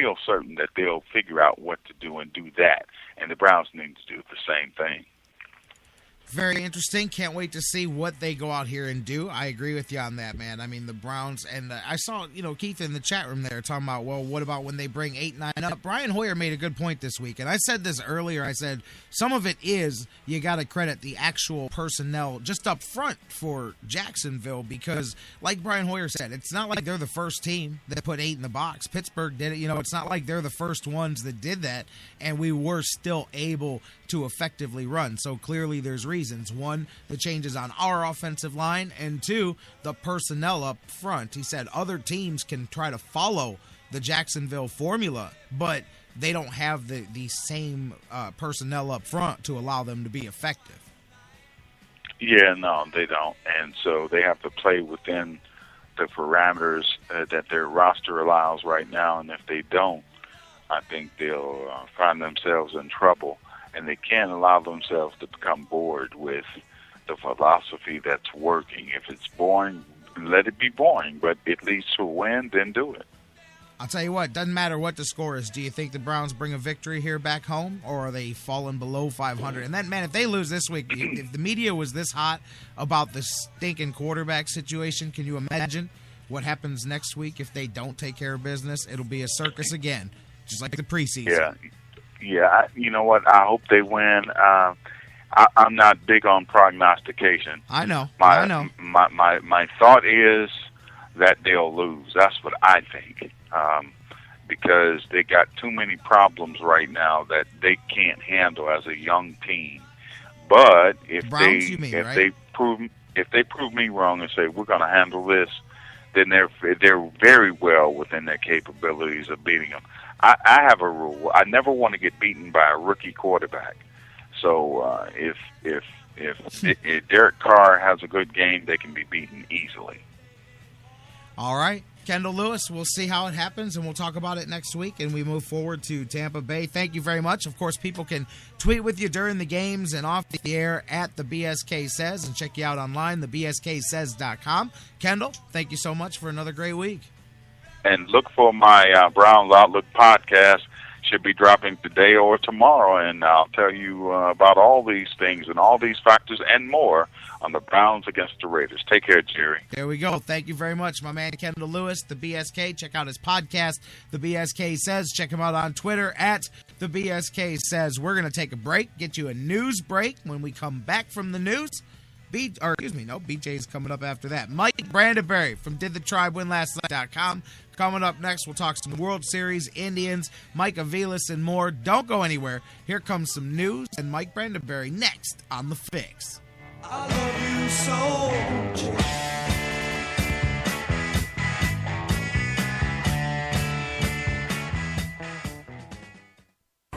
feel certain that they'll figure out what to do and do that. And the Browns need to do the same thing. Very interesting. Can't wait to see what they go out here and do. I agree with you on that, man. I mean, the Browns, and I saw, Keith in the chat room there talking about, well, what about when they bring 8-9 up? Brian Hoyer made a good point this week, and I said this earlier. I said some of it is you got to credit the actual personnel just up front for Jacksonville because, like Brian Hoyer said, it's not like they're the first team that put 8 in the box. Pittsburgh did it. It's not like they're the first ones that did that, and we were still able to effectively run. So clearly there's reasons. One, the changes on our offensive line, and two, the personnel up front. He said other teams can try to follow the Jacksonville formula, but they don't have the same personnel up front to allow them to be effective. Yeah, no, they don't. And so they have to play within the parameters that their roster allows right now, and if they don't, I think they'll find themselves in trouble. And they can't allow themselves to become bored with the philosophy that's working. If it's boring, let it be boring. But it leads to a win, then do it. I'll tell you what, doesn't matter what the score is. Do you think the Browns bring a victory here back home, or are they falling below 500? And then, man, if they lose this week, if the media was this hot about the stinking quarterback situation, can you imagine what happens next week if they don't take care of business? It'll be a circus again, just like the preseason. Yeah. Yeah, you know what? I hope they win. I'm not big on prognostication. I know. My thought is that they'll lose. That's what I think, because they got too many problems right now that they can't handle as a young team. But if they prove me wrong and say we're going to handle this, then they're very well within their capabilities of beating them. I have a rule. I never want to get beaten by a rookie quarterback. So if Derek Carr has a good game, they can be beaten easily. All right. Kendall Lewis, we'll see how it happens, and we'll talk about it next week, and we move forward to Tampa Bay. Thank you very much. Of course, people can tweet with you during the games and off the air at the BSK Says, and check you out online, thebsksays.com. Kendall, thank you so much for another great week. And look for my Browns Outlook podcast. Should be dropping today or tomorrow, and I'll tell you about all these things and all these factors and more on the Browns against the Raiders. Take care, Jerry. There we go. Thank you very much, my man Kendall Lewis, the BSK. Check out his podcast, The BSK Says. Check him out on Twitter at The BSK Says. We're going to take a break, get you a news break. When we come back from the news, BJ's coming up after that. Mike Brandenberry from DidTheTribeWinLastNight.com. Coming up next, we'll talk some World Series, Indians, Mike Aviles, and more. Don't go anywhere. Here comes some news and Mike Brandenberry next on The Fix. I love you so.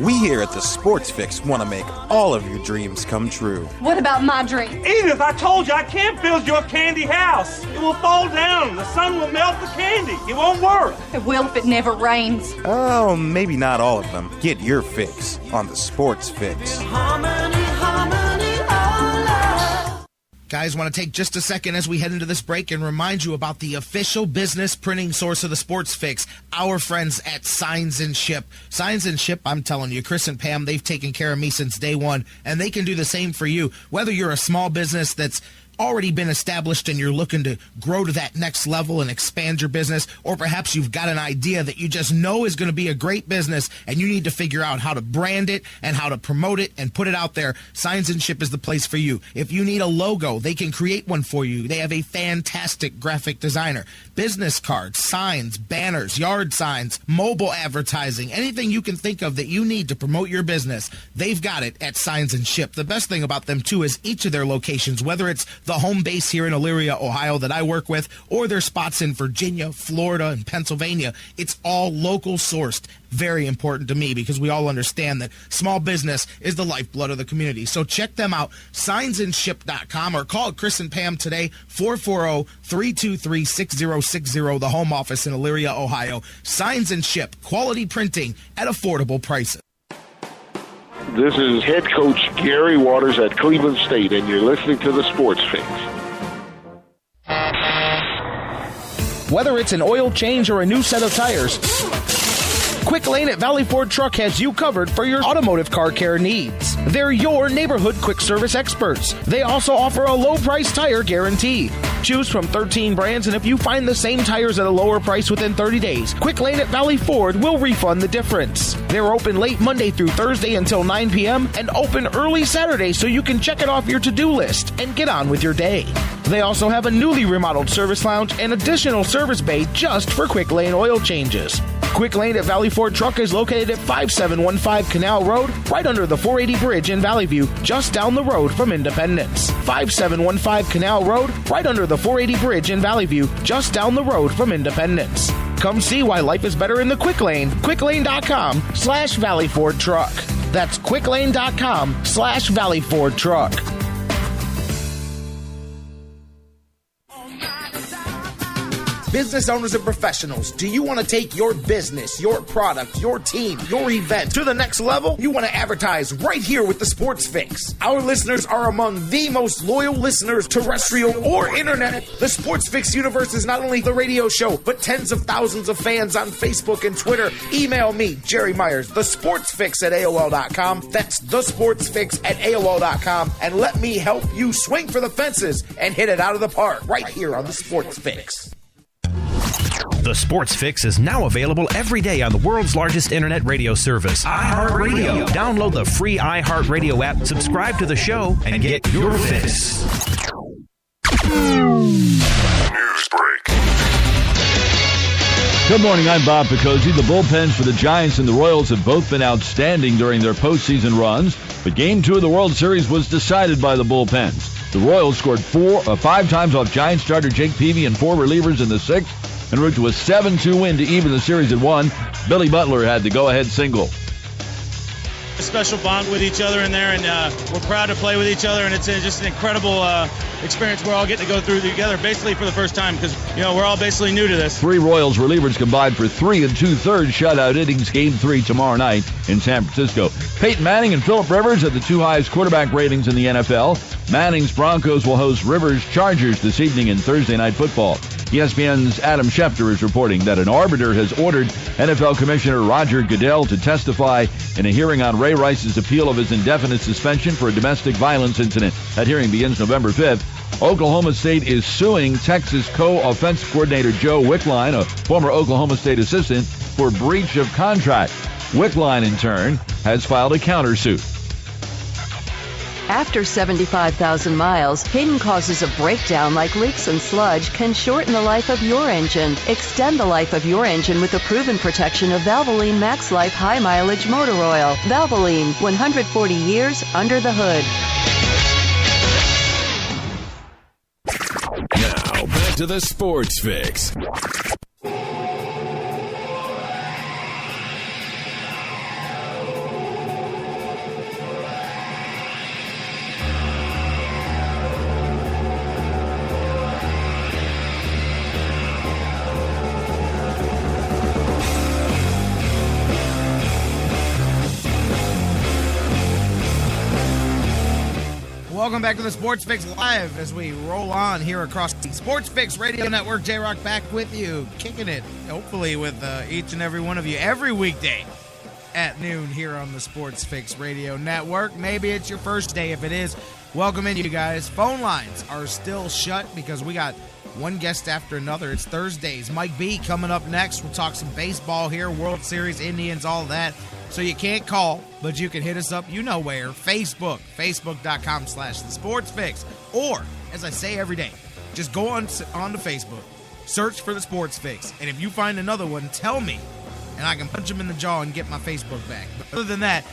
We here at the Sports Fix want to make all of your dreams come true. What about my dream? Edith, I told you I can't build your candy house. It will fall down. The sun will melt the candy. It won't work. It will if it never rains. Oh, maybe not all of them. Get your fix on the Sports Fix. Harmony, harmony, all love. Guys, want to take just a second as we head into this break and remind you about the official business printing source of the Sports Fix, our friends at Signs and Ship. Signs and Ship, I'm telling you, Chris and Pam, they've taken care of me since day one, and they can do the same for you. Whether you're a small business that's already been established and you're looking to grow to that next level and expand your business, or perhaps you've got an idea that you just know is going to be a great business and you need to figure out how to brand it and how to promote it and put it out there, Signs and Ship is the place for you. If you need a logo, they can create one for you. They have a fantastic graphic designer. Business cards, signs, banners, yard signs, mobile advertising, anything you can think of that you need to promote your business, they've got it at Signs and Ship. The best thing about them, too, is each of their locations, whether it's the home base here in Elyria, Ohio that I work with, or their spots in Virginia, Florida, and Pennsylvania, it's all local sourced. Very important to me because we all understand that small business is the lifeblood of the community. So check them out, signsandship.com, or call Chris and Pam today, 440-323-6060, the home office in Elyria, Ohio. Signs and Ship, quality printing at affordable prices. This is head coach Gary Waters at Cleveland State, and you're listening to the Sports Fix. Whether it's an oil change or a new set of tires, Quick Lane at Valley Ford Truck has you covered for your automotive car care needs. They're your neighborhood quick service experts. They also offer a low price tire guarantee. Choose from 13 brands, and if you find the same tires at a lower price within 30 days, Quick Lane at Valley Ford will refund the difference. They're open late Monday through Thursday until 9 p.m. and open early Saturday so you can check it off your to-do list and get on with your day. They also have a newly remodeled service lounge and additional service bay just for Quick Lane oil changes. Quick Lane at Valley Ford Truck is located at 5715 Canal Road, right under the 480 bridge in Valley View, just down the road from Independence. 5715 Canal Road, right under the 480 bridge in Valley View, just down the road from Independence. Come see why life is better in the Quick Lane. QuickLane.com/Valley Ford Truck. That's QuickLane.com/Valley Ford Truck. Business owners and professionals, do you want to take your business, your product, your team, your event to the next level? You want to advertise right here with the Sports Fix. Our listeners are among the most loyal listeners, terrestrial or internet. The Sports Fix universe is not only the radio show, but tens of thousands of fans on Facebook and Twitter. Email me, Jerry Myers, thesportsfix@AOL.com. That's thesportsfix@AOL.com. And let me help you swing for the fences and hit it out of the park right here on the Sports Fix. The Sports Fix is now available every day on the world's largest internet radio service, iHeartRadio. Download the free iHeartRadio app, subscribe to the show, and get your fix. News break. Good morning, I'm Bob Picozzi. The bullpens for the Giants and the Royals have both been outstanding during their postseason runs, but Game 2 of the World Series was decided by the bullpens. The Royals scored 5 times off Giants starter Jake Peavy and 4 relievers in the 6th, en route to a 7-2 win to even the series at 1. Billy Butler had the go-ahead single. A special bond with each other in there, and we're proud to play with each other, and it's just an incredible experience we're all getting to go through together basically for the first time because, we're all basically new to this. 3 Royals relievers combined for 3 2/3 shutout innings. Game 3 tomorrow night in San Francisco. Peyton Manning and Phillip Rivers have the 2 highest quarterback ratings in the NFL. Manning's Broncos will host Rivers' Chargers this evening in Thursday Night Football. ESPN's Adam Schefter is reporting that an arbiter has ordered NFL Commissioner Roger Goodell to testify in a hearing on Ray Rice's appeal of his indefinite suspension for a domestic violence incident. That hearing begins November 5th. Oklahoma State is suing Texas co-offensive coordinator Joe Wickline, a former Oklahoma State assistant, for breach of contract. Wickline, in turn, has filed a countersuit. After 75,000 miles, hidden causes of breakdown like leaks and sludge can shorten the life of your engine. Extend the life of your engine with the proven protection of Valvoline Max Life High Mileage Motor Oil. Valvoline, 140 years under the hood. Now, back to the Sports Fix. Welcome back to the Sports Fix Live as we roll on here across the Sports Fix Radio Network. J-Rock back with you, kicking it, hopefully, with each and every one of you every weekday at noon here on the Sports Fix Radio Network. Maybe it's your first day. If it is, welcome in, you guys. Phone lines are still shut because we got one guest after another. It's Thursdays. Mike B coming up next. We'll talk some baseball here, World Series, Indians, all that. So you can't call, but you can hit us up, you know where. Facebook, facebook.com/The Sports Fix. Or, as I say every day, just go on to Facebook, search for The Sports Fix. And if you find another one, tell me, and I can punch them in the jaw and get my Facebook back. But other than that,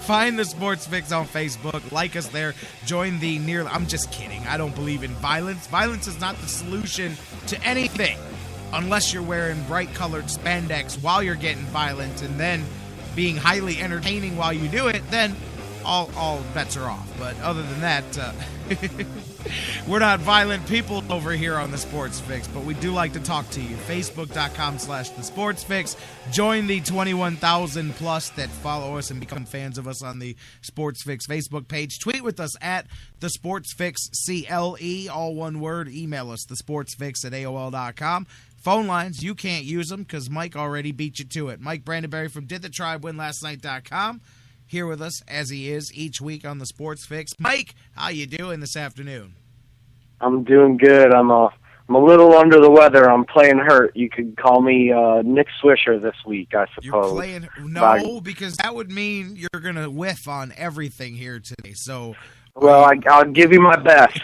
find The Sports Fix on Facebook. Like us there. Join the near... I'm just kidding. I don't believe in violence. Violence is not the solution to anything unless you're wearing bright-colored spandex while you're getting violent and then being highly entertaining while you do it, then all bets are off. But other than that, we're not violent people over here on the Sports Fix, but we do like to talk to you. Facebook.com/The Sports Fix. Join the 21,000 plus that follow us and become fans of us on the Sports Fix Facebook page. Tweet with us at The Sports Fix CLE, all one word. Email us, thesportsfix@AOL.com. Phone lines, you can't use them because Mike already beat you to it. Mike Brandenberry from DidTheTribeWinLastNight.com here with us as he is each week on the Sports Fix. Mike, how you doing this afternoon? I'm doing good. I'm a little under the weather. I'm playing hurt. You could call me Nick Swisher this week, I suppose. You're playing no, because that would mean you're going to whiff on everything here today. So, well, I'll give you my best.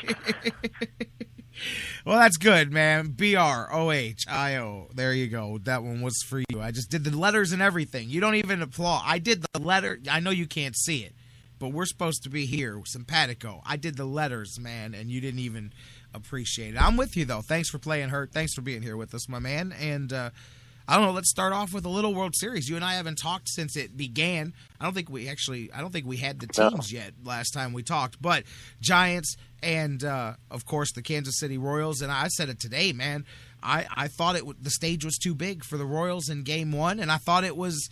Well, that's good, man. BROHIO. There you go. That one was for you. I just did the letters and everything. You don't even applaud. I did the letter. I know you can't see it, but we're supposed to be here. Simpatico. I did the letters, man, and you didn't even appreciate it. I'm with you, though. Thanks for playing hurt. Thanks for being here with us, my man. And I don't know. Let's start off with a little World Series. You and I haven't talked since it began. I don't think we had the teams yet last time we talked. But Giants and of course the Kansas City Royals. And I said it today, man. I thought the stage was too big for the Royals in Game 1, and I thought it was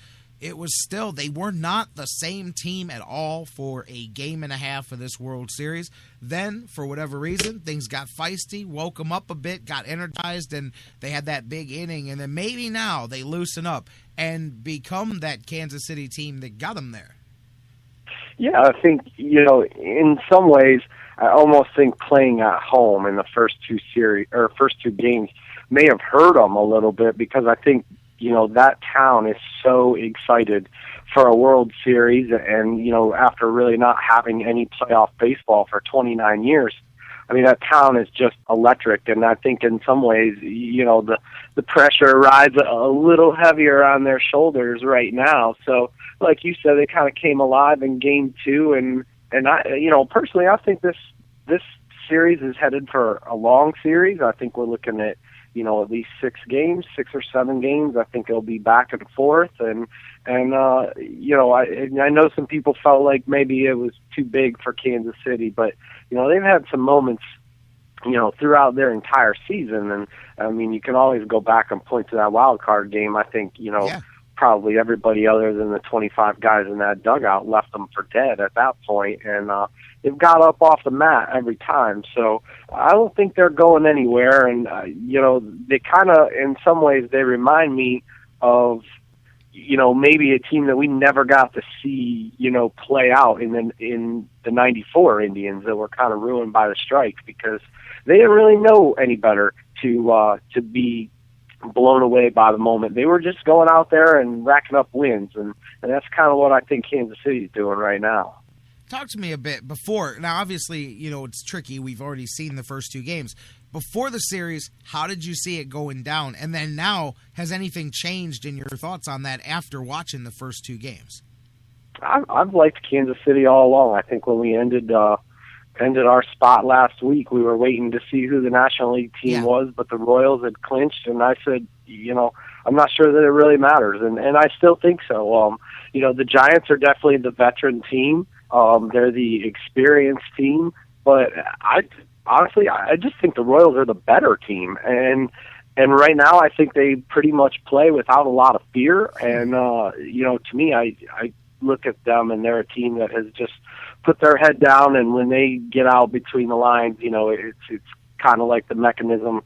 still, they were not the same team at all for a game and a half of this World Series. Then, for whatever reason, things got feisty, woke them up a bit, got energized, and they had that big inning. And then maybe now they loosen up and become that Kansas City team that got them there. Yeah, I think, in some ways, I almost think playing at home in the first two games may have hurt them a little bit, because I think, that town is so excited for a World Series, and, after really not having any playoff baseball for 29 years, I mean, that town is just electric. And I think in some ways, the pressure rides a little heavier on their shoulders right now. So, like you said, they kind of came alive in Game 2, and I, personally, I think this series is headed for a long series. I think we're looking at, at least 6 or 7 games. I think it'll be back and forth. And I know some people felt like maybe it was too big for Kansas City, but, they've had some moments, throughout their entire season. And I mean, you can always go back and point to that wild card game. I think, probably everybody other than the 25 guys in that dugout left them for dead at that point. And, they've got up off the mat every time. So I don't think they're going anywhere. And, they kind of, in some ways, they remind me of, maybe a team that we never got to see, play out in the 94 Indians that were kind of ruined by the strike, because they didn't really know any better to be blown away by the moment. They were just going out there and racking up wins. And that's kind of what I think Kansas City is doing right now. Talk to me a bit before. Now, obviously, it's tricky. We've already seen the first 2 games. Before the series, how did you see it going down? And then now, has anything changed in your thoughts on that after watching the first 2 games? I've liked Kansas City all along. I think when we ended our spot last week, we were waiting to see who the National League team was, but the Royals had clinched, and I said, I'm not sure that it really matters, and I still think so. The Giants are definitely the veteran team. They're the experienced team, but I just think the Royals are the better team, and right now I think they pretty much play without a lot of fear. And to me, I look at them, and they're a team that has just put their head down, and when they get out between the lines, it's kind of like the mechanism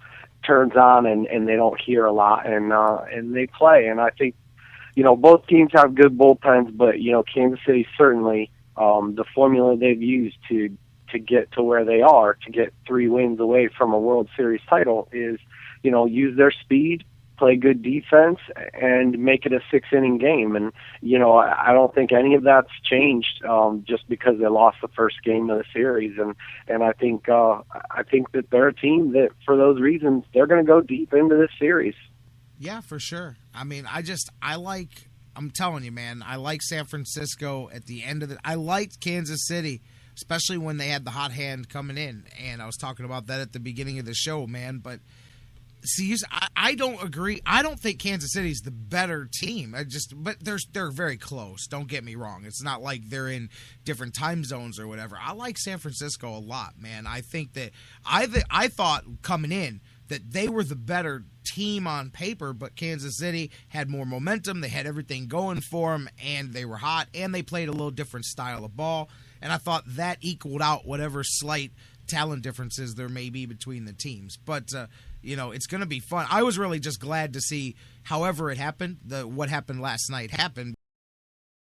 turns on, and they don't hear a lot, and they play. And I think both teams have good bullpens, but Kansas City certainly. The formula they've used to get to where they are, to get 3 wins away from a World Series title, is, use their speed, play good defense, and make it a 6-inning game. And, I don't think any of that's changed just because they lost the first game of the series. And I think that they're a team that, for those reasons, they're going to go deep into this series. Yeah, for sure. I mean, I'm telling you, man, I like San Francisco at the end of it. I liked Kansas City, especially when they had the hot hand coming in. And I was talking about that at the beginning of the show, man. But see, I don't agree. I don't think Kansas City's the better team. But they're very close. Don't get me wrong. It's not like they're in different time zones or whatever. I like San Francisco a lot, man. I think that I thought coming in that they were the better team on paper, but Kansas City had more momentum. They had everything going for them, and they were hot, and they played a little different style of ball. And I thought that equaled out whatever slight talent differences there may be between the teams. But it's going to be fun. I was really just glad to see, however it happened, what happened last night happened.